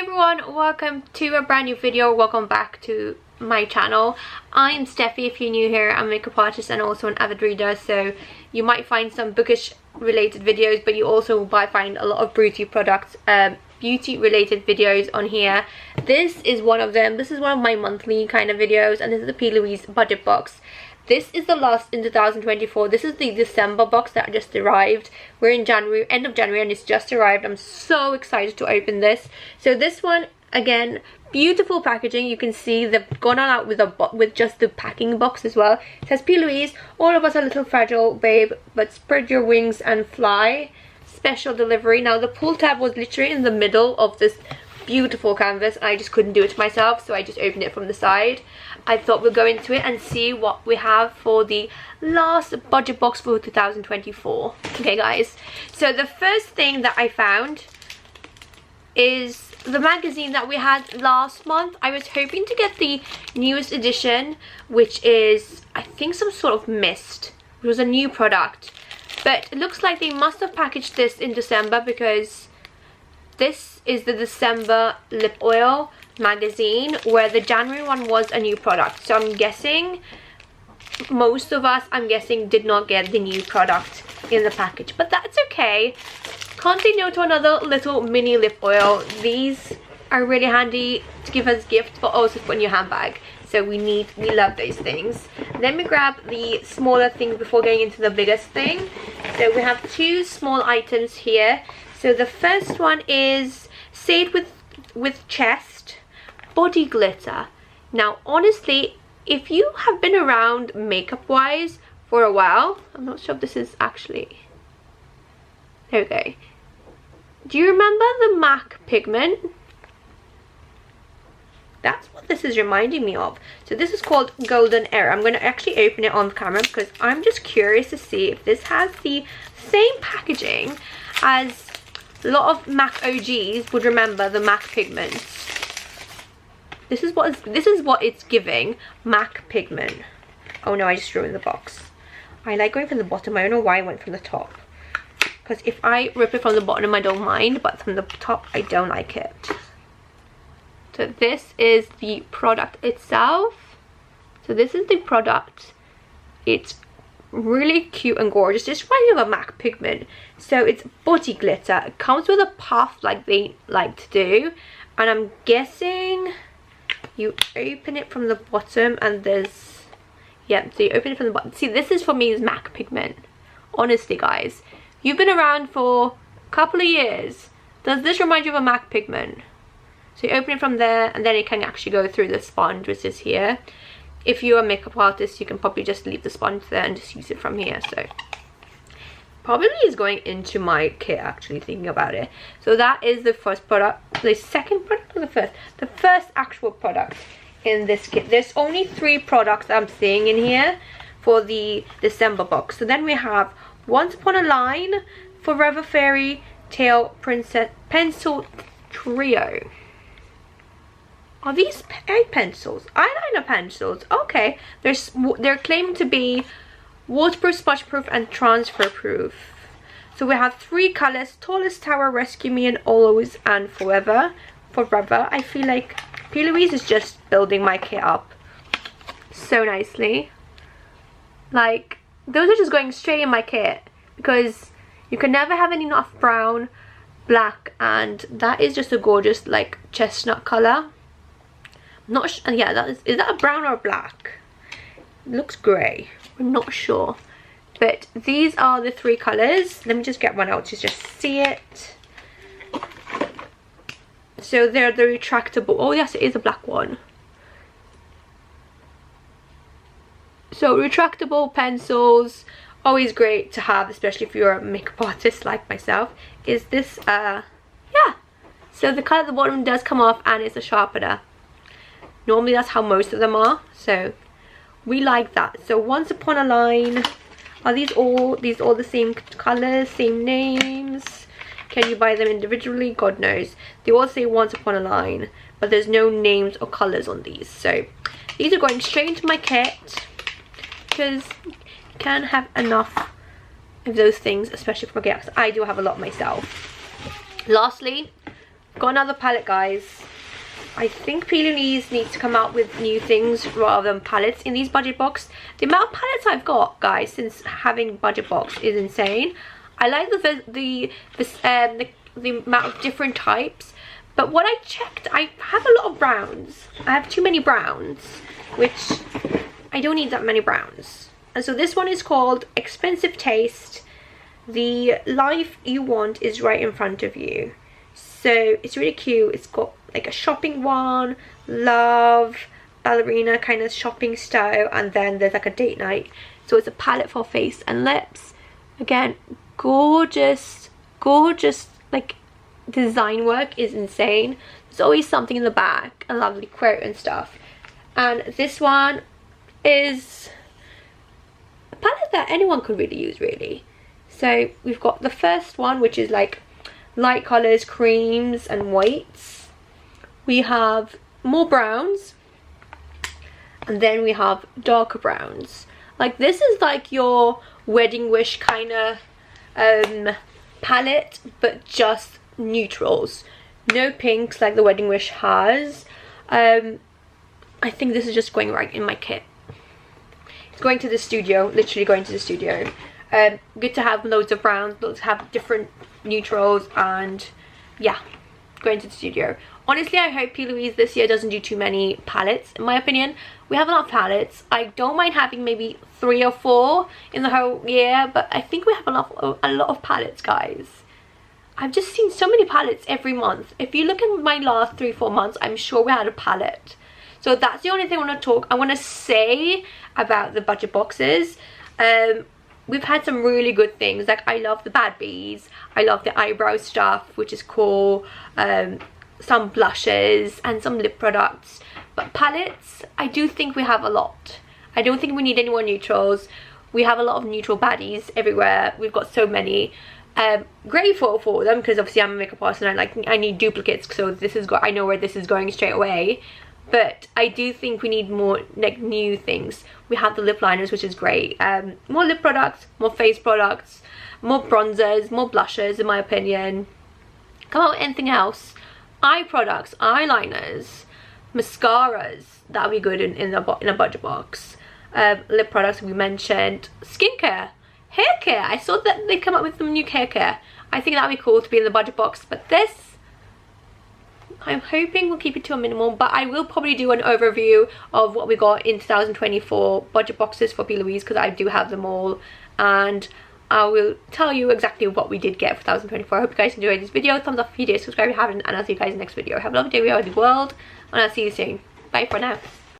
everyone, welcome to a brand new video. Welcome back to my channel. I am Stefy. If you're new here, I'm a makeup artist and also an avid reader, so you might find some bookish related videos, but you also might find a lot of beauty products, beauty related videos on here. This is one of them. This is one of my monthly kind of videos, and this is the PLOUISE budget box. This is the last in 2024. This is the December box that just arrived. We're in January, end of January, and it's just arrived. I'm so excited to open this. So this one, again, beautiful packaging. You can see they've gone all out with just the packing box as well. It says PLOUISE, all of us are a little fragile, babe, but spread your wings and fly. Special delivery. Now the pull tab was literally in the middle of this beautiful canvas, and I just couldn't do it myself, so I just opened it from the side. I thought we'll go into it and see what we have for the last budget box for 2024. Okay guys, so the first thing that I found is the magazine that we had last month. I was hoping to get the newest edition, which is, I think, some sort of mist. It was a new product, but it looks like they must have packaged this in December, because this is the December lip oil magazine, where the January one was a new product. So I'm guessing most of us, did not get the new product in the package, but that's okay. Can't say no to another little mini lip oil. These are really handy to give as gifts, but also put in your handbag. So we love those things. Let me grab the smaller things before going into the biggest thing. So we have two small items here. So the first one is Say It with Chest body glitter. Now honestly, if you have been around makeup wise for a while, I'm not sure if this is actually, okay, do you remember the MAC pigment? That's what this is reminding me of. So this is called Golden Era. I'm going to actually open it on camera because I'm just curious to see if this has the same packaging as a lot of MAC OGs would remember the MAC pigments. This is what it's giving, MAC pigment. Oh no, I just ruined the box. I like going from the bottom. I don't know why I went from the top, because if I rip it from the bottom I don't mind, but from the top I don't like it. So this is the product itself. So this is the product. It's really cute and gorgeous. Just reminds me of a MAC pigment. So it's body glitter. It comes with a puff like they like to do, and I'm guessing you open it from the bottom, and there's, yeah, so you open it from the bottom. See, this is for me is MAC pigment. Honestly guys, you've been around for a couple of years. Does this remind you of a MAC pigment? So you open it from there, and then it can actually go through the sponge, which is here. If you're a makeup artist, you can probably just leave the sponge there and just use it from here. So probably is going into my kit, actually, thinking about it. So that is the first product. The second product, or the first actual product in this kit. There's only 3 products I'm seeing in here for the December box. So then we have Once Upon a Line, Forever Fairy Tale Princess Pencil Trio. Are these pencils? Eyeliner pencils. Okay. They're claiming to be waterproof, smudge-proof, and transfer-proof. So we have 3 colors: Tallest Tower, Rescue Me, and Always and Forever. I feel like PLOUISE is just building my kit up so nicely. Like, those are just going straight in my kit, because you can never have enough brown, black, and that is just a gorgeous, like, chestnut color. Not sure, yeah, is that a brown or a black? It looks grey. I'm not sure, but these are the 3 colors. Let me just get one out to just see it. So they're the retractable. Oh yes, it is a black one. So retractable pencils, always great to have, especially if you're a makeup artist like myself. Is this yeah, so the color at the bottom does come off, and it's a sharpener. Normally that's how most of them are, so we like that. So Once Upon a Line, are these all the same colors, same names? Can you buy them individually? God knows. They all say Once Upon a Line, but there's no names or colors on these. So these are going straight into my kit, because you can't have enough of those things, especially for girls. I do have a lot myself. Lastly, got another palette, guys. I think PLOUISE needs to come out with new things rather than palettes in these budget box. The amount of palettes I've got, guys, since having budget box is insane. I like the amount of different types, but what I checked, I have a lot of browns. I have too many browns, which I don't need that many browns. And so this one is called Expensive Taste. The life you want is right in front of you. So it's really cute. It's got like a shopping one, love, ballerina kind of shopping style, and then there's like a date night. So it's a palette for face and lips. Again, gorgeous, gorgeous, like design work is insane. There's always something in the back, a lovely quote and stuff. And this one is a palette that anyone could really use, really. So we've got the first one, which is like light colors, creams and whites. We have more browns, and then we have darker browns. Like this is like your wedding wish kind of palette, but just neutrals, no pinks like the wedding wish has. I think this is just going right in my kit. It's going to the studio, literally going to the studio. Good to have loads of browns, loads to have different neutrals, and yeah, going to the studio. Honestly, I hope PLOUISE this year doesn't do too many palettes. In my opinion, we have a lot of palettes. I don't mind having maybe 3 or 4 in the whole year, but I think we have a lot of palettes, guys. I've just seen so many palettes every month. If you look at my last 3-4 months, I'm sure we had a palette. So that's the only thing I want to say about the budget boxes. We've had some really good things. Like I love the Bad Bees. I love the eyebrow stuff, which is cool. Some blushes and some lip products. But palettes, I do think we have a lot. I don't think we need any more neutrals. We have a lot of neutral baddies everywhere. We've got so many. Grateful for them, because obviously I'm a makeup artist and I need duplicates, so this is I know where this is going straight away. But I do think we need more like new things. We have the lip liners, which is great. More lip products, more face products, more bronzers, more blushes, in my opinion. Come out with anything else. Eye products, eyeliners, mascaras, that would be good in a budget box. Lip products we mentioned. Skincare, hair care. I saw that they come up with some new hair care. I think that would be cool to be in the budget box. But this, I'm hoping we'll keep it to a minimum, but I will probably do an overview of what we got in 2024 budget boxes for PLOUISE, because I do have them all, and I will tell you exactly what we did get for 2024. I hope you guys enjoyed this video. Thumbs up if you did, subscribe if you haven't, and I'll see you guys in the next video. Have a lovely day, we are the world, and I'll see you soon. Bye for now.